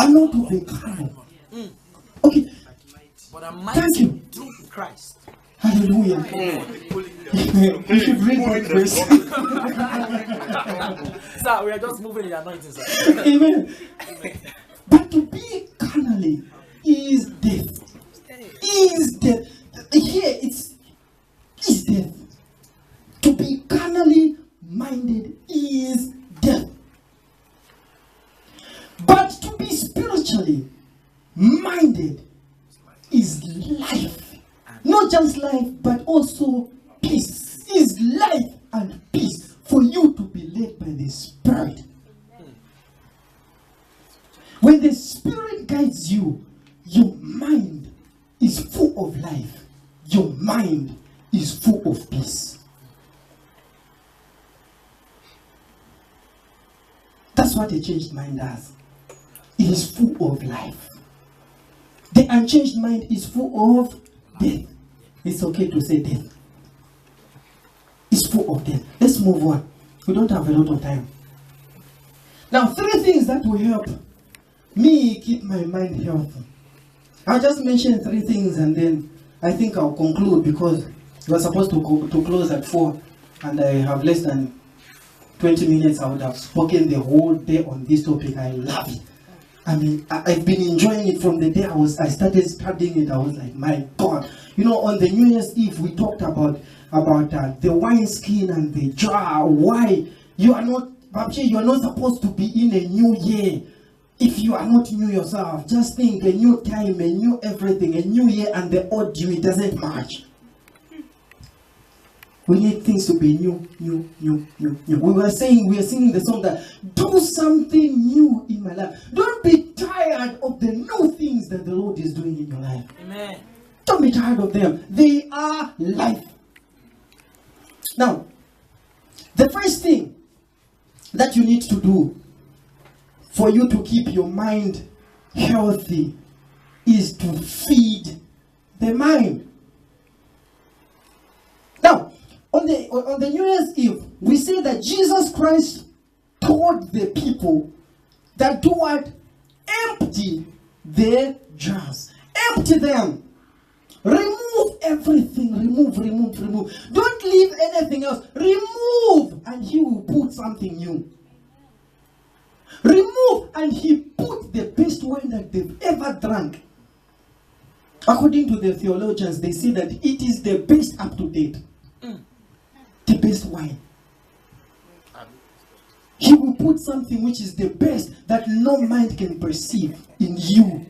And not to be carnal. Okay. But I'm Thank you. through Christ. Hallelujah. You should read that verse. Sir, we are just moving in the anointing, sir. Amen. But to be carnally is death. Is death. Here it's is death. To be carnally minded is death. But to be spiritually minded is life. Not just life, but also peace. Is life and peace for you to be led by the Spirit. When the Spirit guides you, your mind is full of life. Your mind is full of peace. That's what a changed mind does. It is full of life. The unchanged mind is full of death. It's okay to say death. It's full of death. Let's move on. We don't have a lot of time. Now, 3 things that will help me keep my mind healthy. I'll just mention 3 things and then I think I'll conclude because we are supposed to close at 4 and I have less than 20 minutes. I would have spoken the whole day on this topic. I love it. I mean, I've been enjoying it from the day I started studying it. I was like, my God. You know, on the New Year's Eve, we talked about the wine skin and the jar. Why you are not supposed to be in a new year if you are not new yourself. Just think, a new time, a new everything, a new year, and the old you, it doesn't match. We need things to be new. We are singing the song that do something new in my life. Don't be tired of the new things that the Lord is doing in your life. Amen. Don't be tired of them. They are life. Now, the first thing that you need to do for you to keep your mind healthy is to feed the mind. Now, on the New Year's Eve, we say that Jesus Christ told the people that do what? Empty their jars. Empty them. Remove everything. Remove. Don't leave anything else. Remove, and he will put something new. Remove, and he put the best wine that they've ever drank. According to the theologians, they say that it is the best up to date. The best wine. He will put something which is the best that no mind can perceive in you.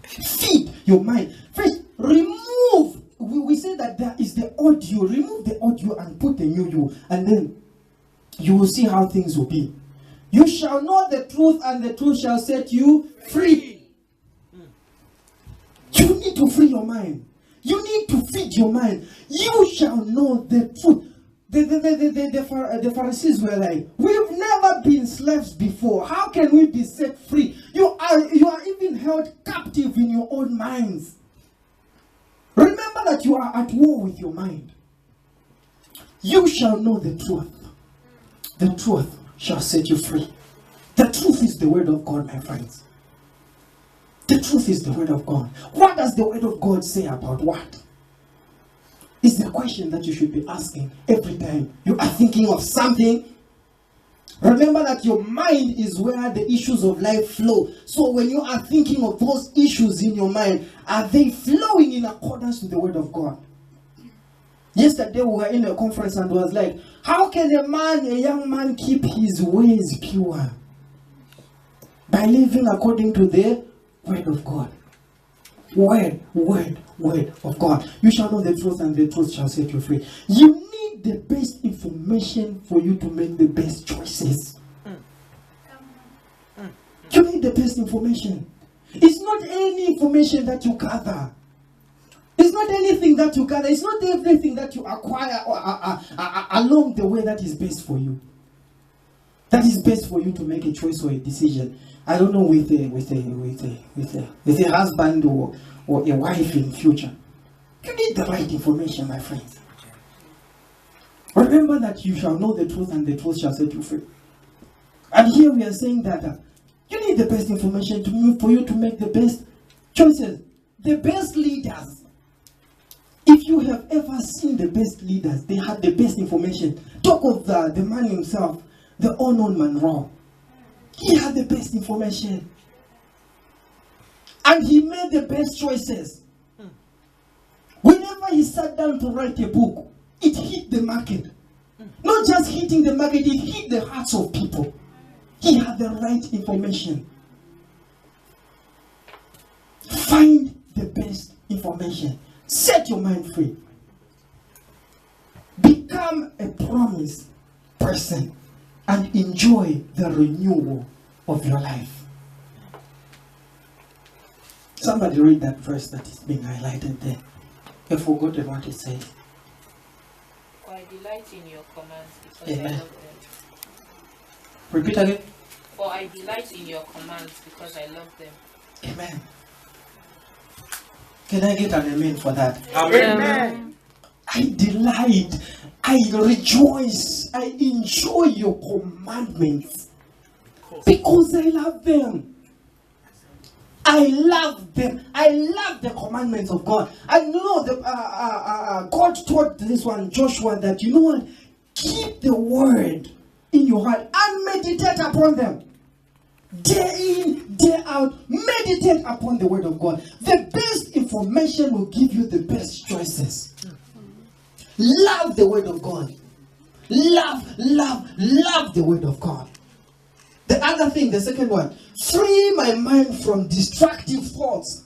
Feed your mind. First, remove. We say that there is the old you. Remove the old you and put the new you. And then you will see how things will be. You shall know the truth, and the truth shall set you free. You need to free your mind. You need to feed your mind. You shall know the truth. The Pharisees were like, we've never been slaves before. How can we be set free? You are even held captive in your own minds. Remember that you are at war with your mind. You shall know the truth. The truth shall set you free. The truth is the word of God, my friends. The truth is the word of God. What does the word of God say about what? It's the question that you should be asking every time you are thinking of something. Remember that your mind is where the issues of life flow. So when you are thinking of those issues in your mind, are they flowing in accordance to the word of God? Yesterday we were in a conference and was like, how can a young man keep his ways pure? By living according to the word of God. Word of God. You shall know the truth, and the truth shall set you free. You need the best information for you to make the best choices. You need the best information. It's not any information that you gather. It's not anything that you gather. It's not everything that you acquire along the way that is best for you. That is best for you to make a choice or a decision. I don't know, with a husband or a wife in future. You need the right information, my friends. Remember that you shall know the truth, and the truth shall set you free. And here we are saying that you need the best information to move for you to make the best choices. The best leaders, if you have ever seen the best leaders, they had the best information. Talk of the man himself, the unknown Monroe. He had the best information. And he made the best choices. Whenever he sat down to write a book, it hit the market. Not just hitting the market, it hit the hearts of people. He had the right information. Find the best information. Set your mind free. Become a promised person and enjoy the renewal of your life. Somebody read that verse that is being highlighted there. I forgot what it says. For I delight in your commands because Amen. I love them. Repeat again. For I delight in your commands because I love them. Amen. Can I get an amen for that? Amen. I delight, I rejoice, I enjoy your commandments because I love them. I love them. I love the commandments of God. I know God taught this one, Joshua, that you know what? Keep the word in your heart and meditate upon them. Day in, day out, meditate upon the word of God. The best information will give you the best choices. Love the word of God. Love the word of God. The other thing, the second one, free my mind from destructive thoughts.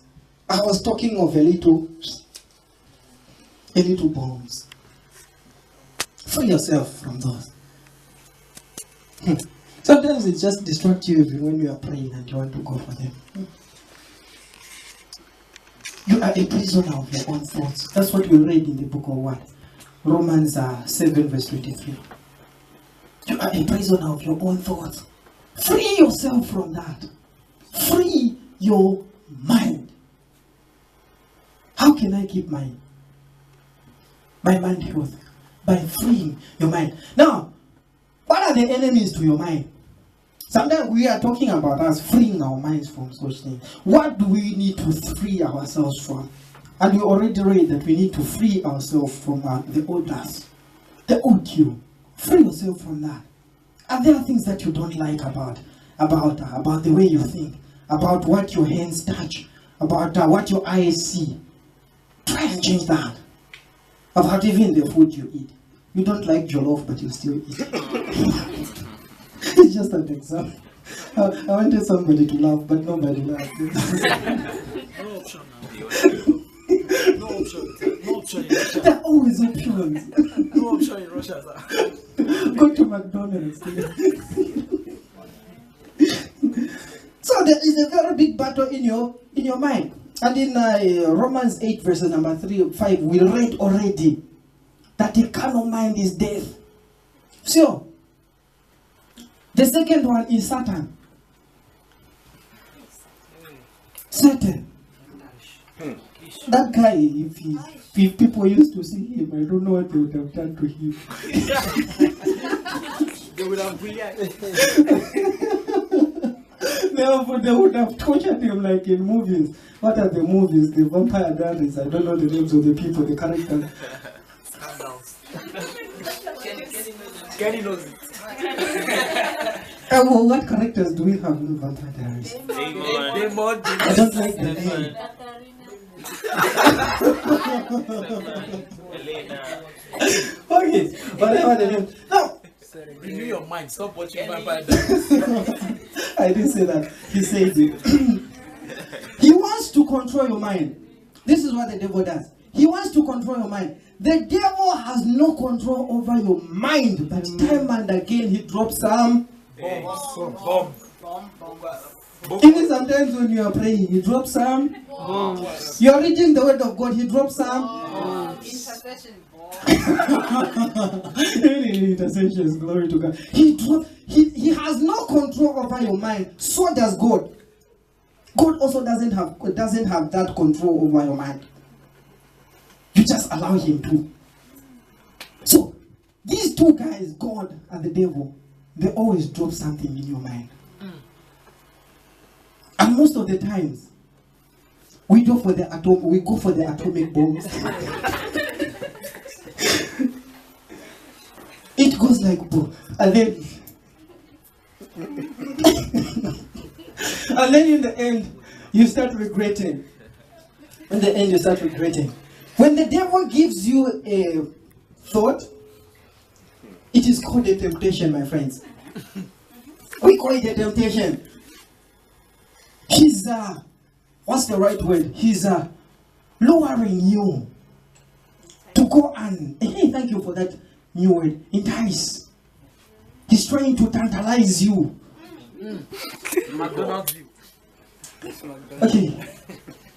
I was talking of a little bombs. Free yourself from those. Sometimes it just distracts you when you are praying and you want to go for them. You are a prisoner of your own thoughts. That's what we read in the book of what? Romans 7 verse 23. You are a prisoner of your own thoughts. Free yourself from that. Free your mind. How can I keep my mind healthy? By freeing your mind. Now, what are the enemies to your mind? Sometimes we are talking about us freeing our minds from such things. What do we need to free ourselves from? And we already read that we need to free ourselves from the old us, the old you. Free yourself from that. Are there things that you don't like about the way you think, about what your hands touch, about what your eyes see? Try and change that. About even the food you eat. You don't like jollof, but you still eat. It's just an example. I wanted somebody to laugh, but nobody laughed. No option now. No option. No option in Russia. There are always options. No option in Russia, sir. Go to McDonald's. So there is a very big battle in your mind. And in Romans 8 verses number 5, we read already that the carnal mind is death. So, the second one is Satan. Satan. That guy, if people used to see him, I don't know what they would have done to him. They would have reacted. They would have tortured him like in movies. What are the movies? The Vampire Diaries. I don't know the names of the people, the characters. Scandals. Kenny knows it. Well, what characters do we have in the Vampire Diaries? Demon. I don't like the name. Okay, whatever the name. No, Renew your mind. Stop watching Vampire Diaries. I didn't say that. He says it. He wants to control your mind. This is what the devil does. He wants to control your mind. The devil has no control over your mind, but time and again he drops some. Bomb. Even sometimes when you are praying, he drops some. You are reading the word of God, he drops some. Intercession. Even in intercessions, glory to God. He has no control over your mind. So does God. God also doesn't have that control over your mind. You just allow him to. So these two guys, God and the devil, they always drop something in your mind. most of the times, we go for the atomic bombs. It goes like boom, and then and then in the end, you start regretting. In the end, you start regretting. When the devil gives you a thought, it is called a temptation, my friends. We call it a temptation. He's what's the right word? He's lowering you to go and hey, thank you for that new word, entice. He's trying to tantalize you. Okay.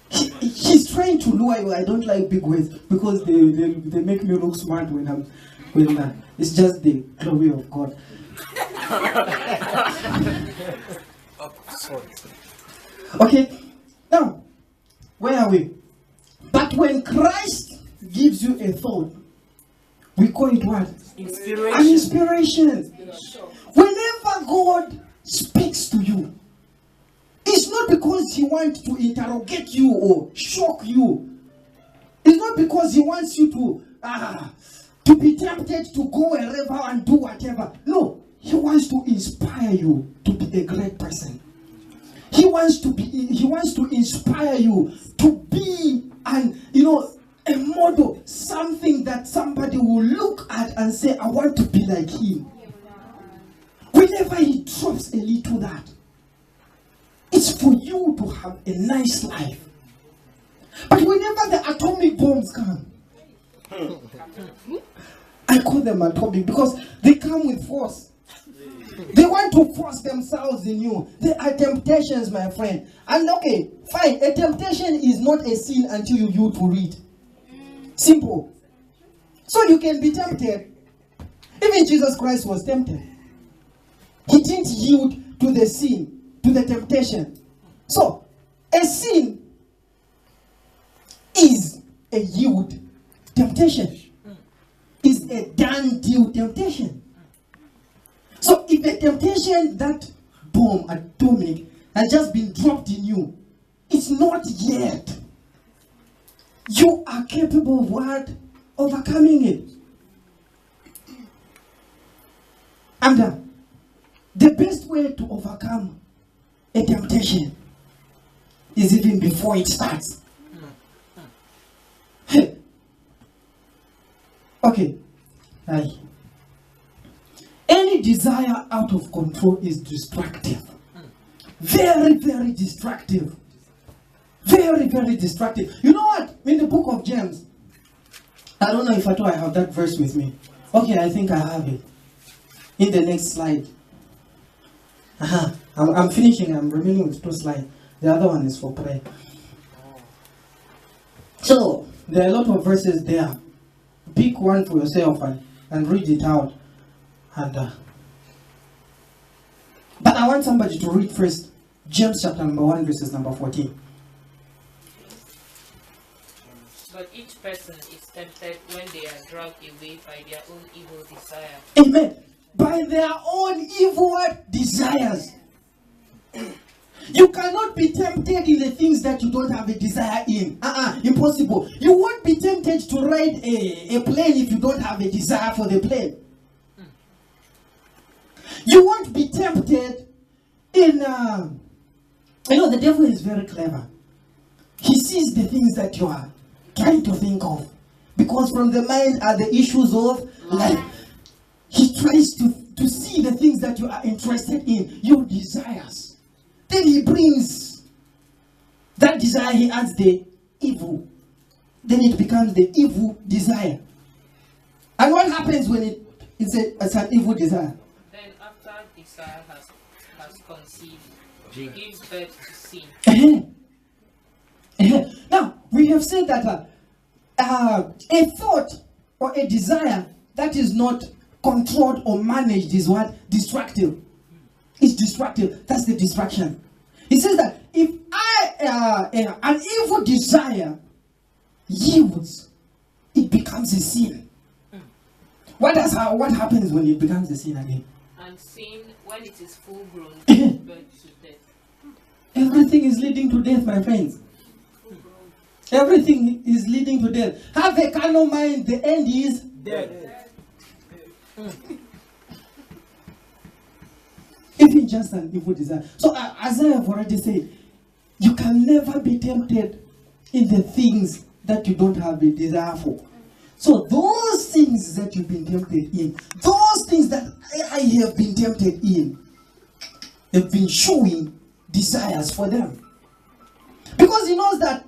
He's trying to lure you. I don't like big words because they make me look smart when it's just the glory of God. Okay, now where are we? But when Christ gives you a thought, we call it what? Inspiration. An inspiration. Whenever God speaks to you, it's not because he wants to interrogate you or shock you. It's not because he wants you to be tempted to go wherever and do whatever. No, he wants to inspire you to be a great person. He wants to inspire you to be a model, something that somebody will look at and say, I want to be like him. Whenever he drops a little that, it's for you to have a nice life. But whenever the atomic bombs come, I call them atomic because they come with force. They want to force themselves in you. They are temptations, my friend. And okay, fine. A temptation is not a sin until you yield to it. Simple. So you can be tempted. Even Jesus Christ was tempted. He didn't yield to the sin, to the temptation. So, a sin is a yield temptation. Is a done deal temptation. So if a temptation, that bomb, atomic, has just been dropped in you, it's not yet. You are capable of what? Overcoming it. And the best way to overcome a temptation is even before it starts. Okay. Any desire out of control is destructive. Very, very destructive. Very, very destructive. You know what? In the book of James, I don't know if I have that verse with me. Okay, I think I have it. In the next slide. I'm finishing. I'm remaining with 2 slides. The other one is for prayer. So, there are a lot of verses there. Pick one for yourself and read it out. But I want somebody to read first James chapter number 1 verses number 14. But each person is tempted when they are dragged away by their own evil desire. Amen. By their own evil desires. You cannot be tempted in the things that you don't have a desire in. Impossible. You won't be tempted to ride a plane if you don't have a desire for the plane. You won't be tempted in, the devil is very clever. He sees the things that you are trying to think of. Because from the mind are the issues of life. He tries to see the things that you are interested in, your desires. Then he brings that desire, he adds the evil. Then it becomes the evil desire. And what happens when it's an evil desire? Then after desire has conceived, she gives birth to sin. Now, we have said that a thought or a desire that is not controlled or managed is what? Destructive. It's destructive. That's the distraction. He says that if an evil desire yields, it becomes a sin. What happens when it becomes a sin again? And sin, when it is full grown, gives birth to death. Everything is leading to death, my friends. Everything is leading to death. Have a carnal mind, the end is death. Even just an evil desire. So as I have already said, you can never be tempted in the things that you don't have a desire for. So those things that you've been tempted in, those things that I have been tempted in, have been showing desires for them. Because he knows that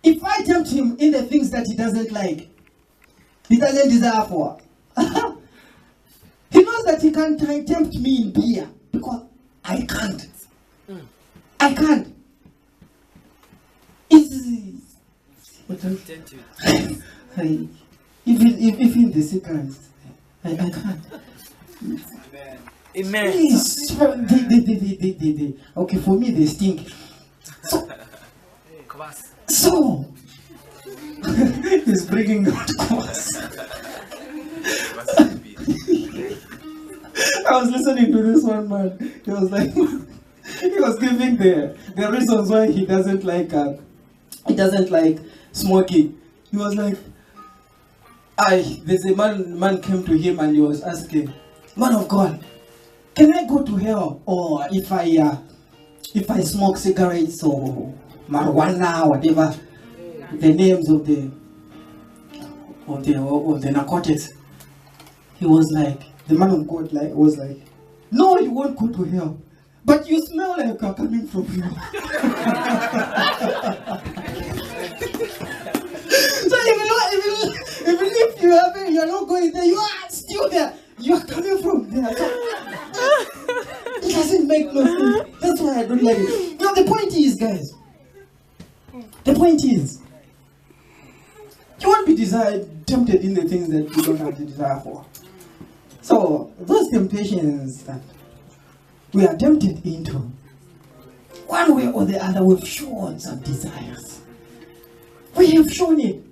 if I tempt him in the things that he doesn't like, he doesn't desire for, he knows that he can't tempt me in beer because I can't. I can't. Even the secrets, I can't. Amen. Please, okay, for me they stink. So he's bringing out kvass. I was listening to this one man. He was like, he was giving the reasons why he doesn't like smoking. He was like, there's a man came to him and he was asking, man of God, can I go to hell or if I smoke cigarettes or marijuana, whatever the names of the narcotics? He was like, the man of God was like, no, you won't go to hell, but you smell like you're coming from hell. So even if you're not going there, you are still there. You are coming from there. So it doesn't make no sense. That's why I don't like it. Now the point is, guys. The point is, you won't be tempted in the things that you don't have the desire for. So those temptations that we are tempted into, one way or the other, we've shown some desires. We have shown it.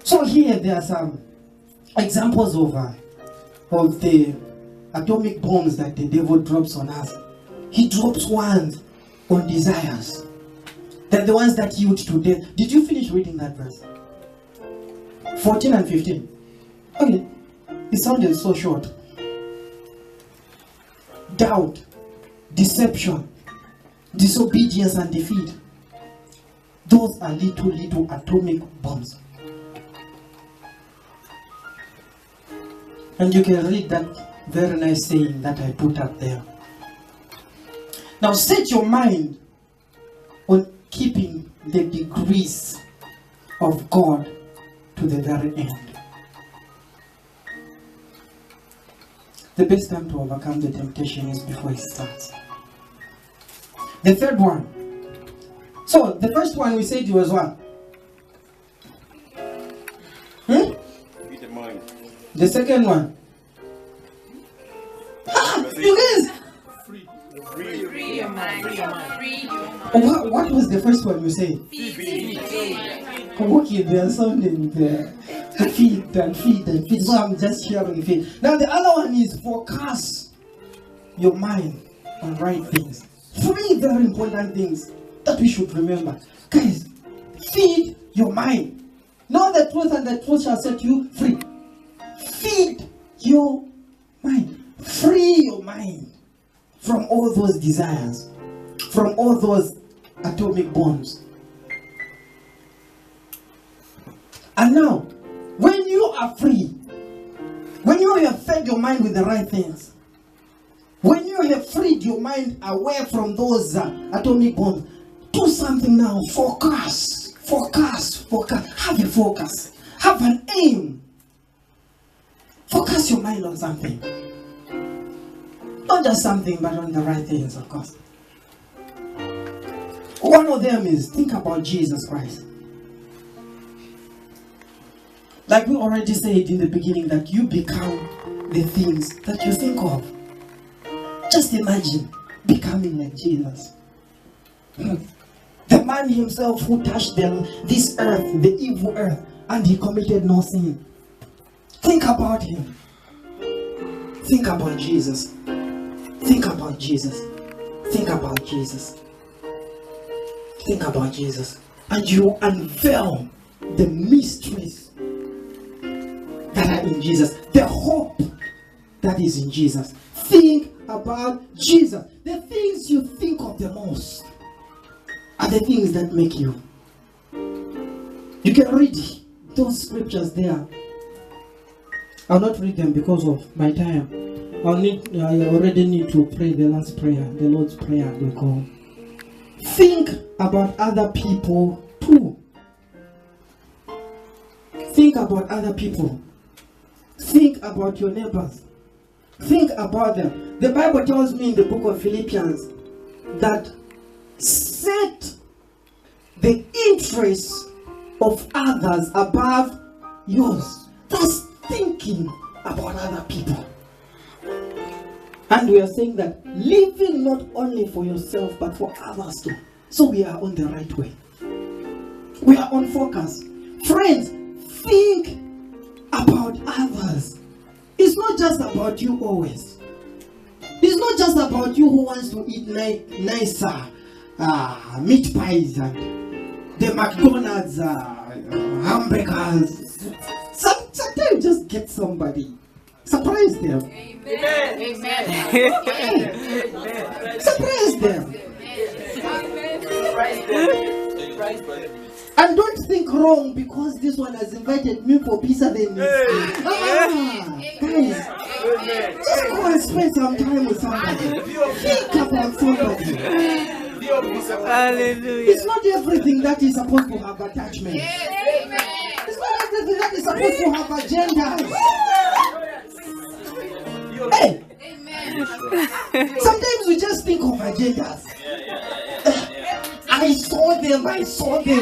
So here there are some examples of the atomic bombs that the devil drops on us. He drops ones on desires. They're the ones that yield to death. Did you finish reading that verse? 14 and 15. Okay. It sounded so short. Doubt, deception, disobedience and defeat. Those are little atomic bombs. And you can read that very nice saying that I put up there. Now set your mind on keeping the degrees of God to the very end. The best time to overcome the temptation is before it starts. The third one. So the first one we said it was what? Feed the mind. The second one. You guys. Free your mind. What was the first one you said? Okay, they are sounding there. Feed and feed and feed. So I'm just hearing feed. Now the other one is focus your mind on right things. 3 very important things that we should remember. Guys, feed your mind. Know the truth and the truth shall set you free. Feed your mind. Free your mind from all those desires, from all those atomic bombs. And now, when you are free, when you have fed your mind with the right things, when you have freed your mind away from those atomic bombs, do something now. Focus. Have a focus. Have an aim. Focus your mind on something. Not just something, but on the right things, of course. One of them is think about Jesus Christ. Like we already said in the beginning, that you become the things that you think of. Just imagine becoming like Jesus. The man himself who touched this earth, the evil earth, and he committed no sin. Think about him. Think about Jesus. Think about Jesus. Think about Jesus. Think about Jesus. And you unveil the mysteries that are in Jesus. The hope that is in Jesus. Think about Jesus. The things you think of the most are the things that make you. You can read those scriptures there. I'll not read them because of my time. I already need to pray the last prayer, the Lord's Prayer. We call. Think about other people too. Think about other people. Think about your neighbors. Think about them. The Bible tells me in the book of Philippians that set the interests of others above yours. That's thinking about other people. And we are saying that living not only for yourself but for others too. So we are on the right way. We are on focus. Friends, think about others. It's not just about you always. It's not just about you who wants to eat nicer meat pies and the McDonald's hamburgers. Sometimes just get somebody. Surprise them. Amen. Surprise them. And don't think wrong because this one has invited me for pizza then guys, just go and spend some time with somebody. Think about somebody. Hallelujah. It's not everything that is supposed to have attachment. It's not everything that is supposed to have agendas. Hey. Sometimes we just think of agendas. I saw them. I saw them.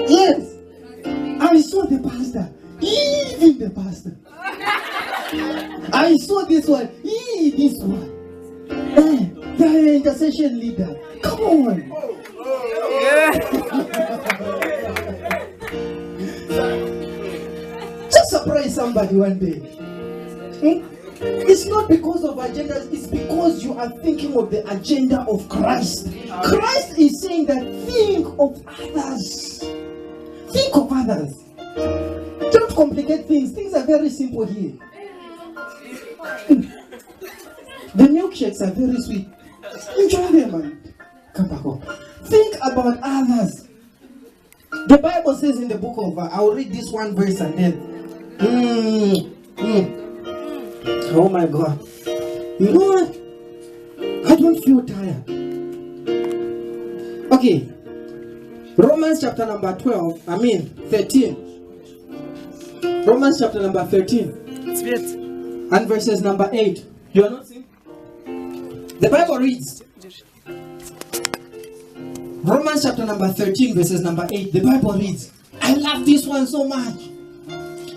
Yes. I saw the pastor. Even the pastor. I saw this one. This one. The intercession leader. Come on. Just surprise somebody one day. It's not because of agendas, it's because you are thinking of the agenda of Christ. Christ is saying that think of others. Think of others. Don't complicate things. Things are very simple here. The milkshakes are very sweet. Enjoy them and come back home. Think about others. The Bible says in the book of, I'll read this one verse and then. Oh my God. You know what? I don't feel tired. Okay. Romans chapter number 13. Romans chapter number 13. And verses number 8. You are not seeing? The Bible reads. Romans chapter number 13 verses number 8. The Bible reads. I love this one so much.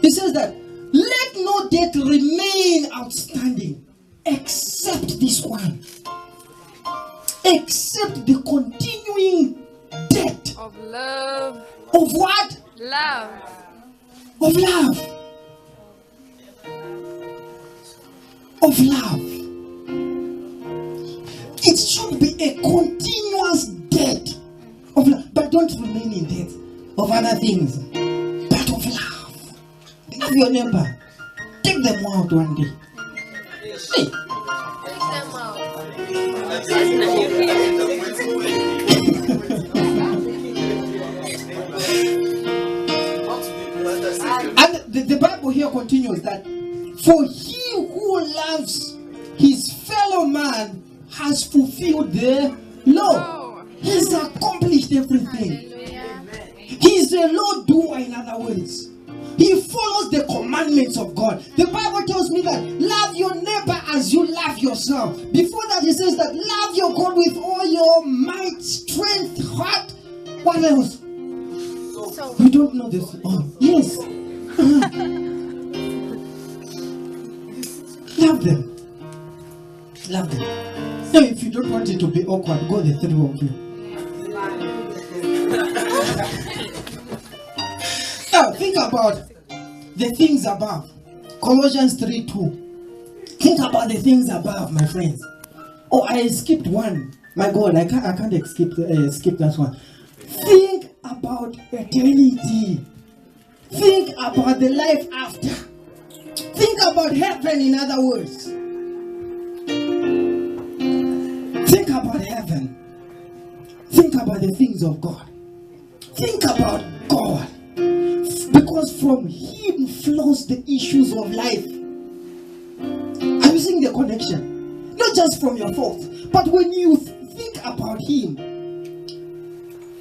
It says that let no debt remain outstanding except this one. Except the continuing debt Of love. of what? Love. Of love. Of love. It should be a continuous debt of love. But don't remain in debt of other things. But of love. Love your neighbor. Take them out one day. Hey. And the Bible here continues that for he who loves his fellow man has fulfilled the law. He's accomplished everything. He's a law doer, in other words. He follows the commandments of God. The Bible tells me that love your neighbor as you love yourself. Before that, it says that love your God with all your might, strength, heart. What else? You don't know this. Oh, yes. Love them. Love them. Now, if you don't want it to be awkward, go the three of you. Now, think about the things above. Colossians 3:2. Think about the things above, my friends. Oh, I skipped one. My God, I can't skip that one. Think about eternity. Think about the life after. Think about heaven, in other words. Think about heaven. Think about the things of God. Think about God. Because from Him flows the issues of life. Are you seeing the connection? Not just from your thoughts, but when you think about Him,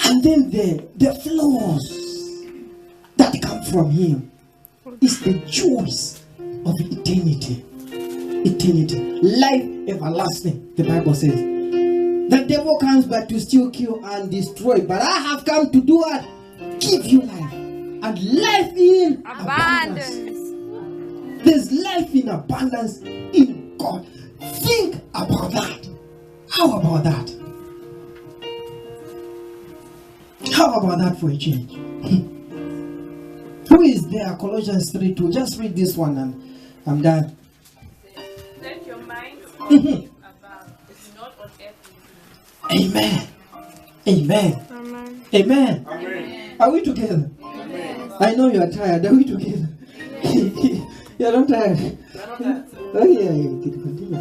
and then the flows that come from Him is the joys of eternity. Eternity. Life everlasting, the Bible says. The devil comes but to steal, kill, and destroy. But I have come to do what? Give you life. And life in abundance. There's life in abundance in God. Think about that. How about that? How about that for a change? Who is there? Colossians 3:2. Just read this one and I'm done. Let your mind be above. It's not on earthly things. Amen. Amen. Amen. Amen. Amen. Are we together? Amen. I know you are tired. Are we together? You're not tired. Oh yeah, you can continue.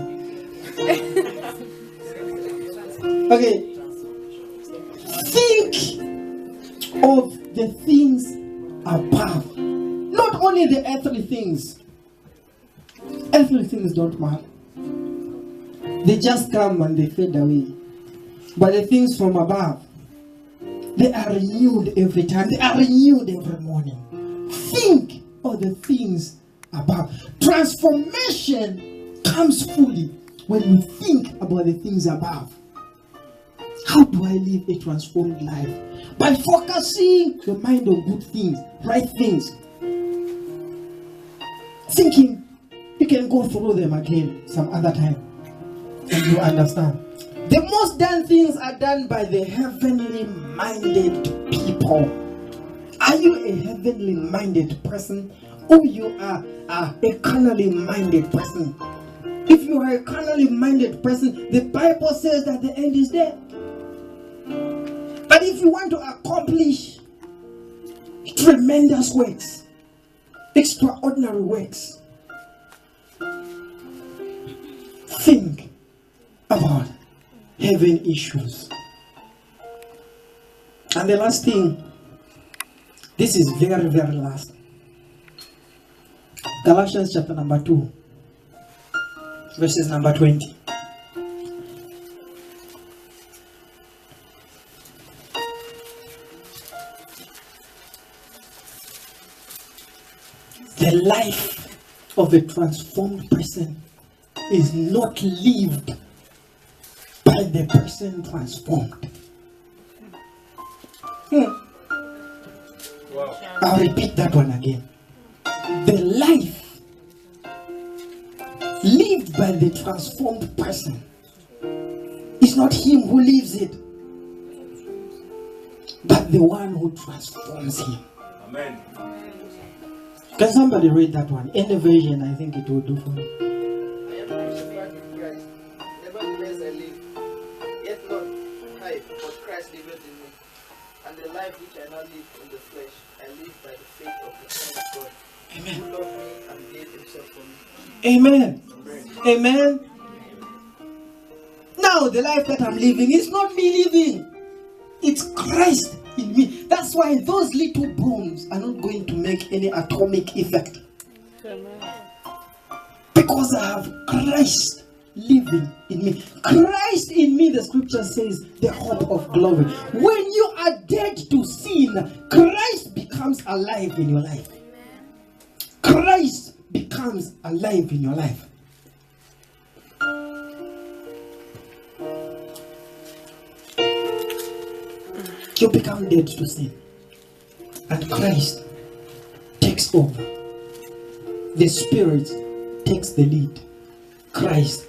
Okay. Think of the things above. Not only the earthly things. Earthly things don't matter. They just come and they fade away. But the things from above, they are renewed every time. They are renewed every morning. Think of the things above. Transformation comes fully when you think about the things above. How do I live a transformed life? By focusing your mind on good things, right things. Thinking you can go through them again some other time and you understand. The most done things are done by the heavenly minded people. Are you a heavenly minded person or you are a carnally minded person? If you are a carnally minded person, the Bible says that the end is there. But if you want to accomplish tremendous works, extraordinary works, think about heaven issues. And the last thing, this is very, very last. Galatians chapter number 2, verses number 20. The life of a transformed person is not lived by the person transformed. Wow. I'll repeat that one again. The life lived by the transformed person is not him who lives it, but the one who transforms him. Amen. Can somebody read that one? Any version, I think it will do for me. I am crucified with Christ. Nevertheless I live. Yet not I, but Christ liveth in me. And the life which I now live in the flesh, I live by the faith of the Son of God, who loved me and gave himself for me. Amen. Amen. Now the life that I'm living is not me living. It's Christ in me. That's why those little bombs are not going to make any atomic effect. Because I have Christ living in me. Christ in me, the scripture says, the hope of glory. When you are dead to sin, Christ becomes alive in your life. Christ becomes alive in your life. You become dead to sin. And Christ takes over. The Spirit takes the lead. Christ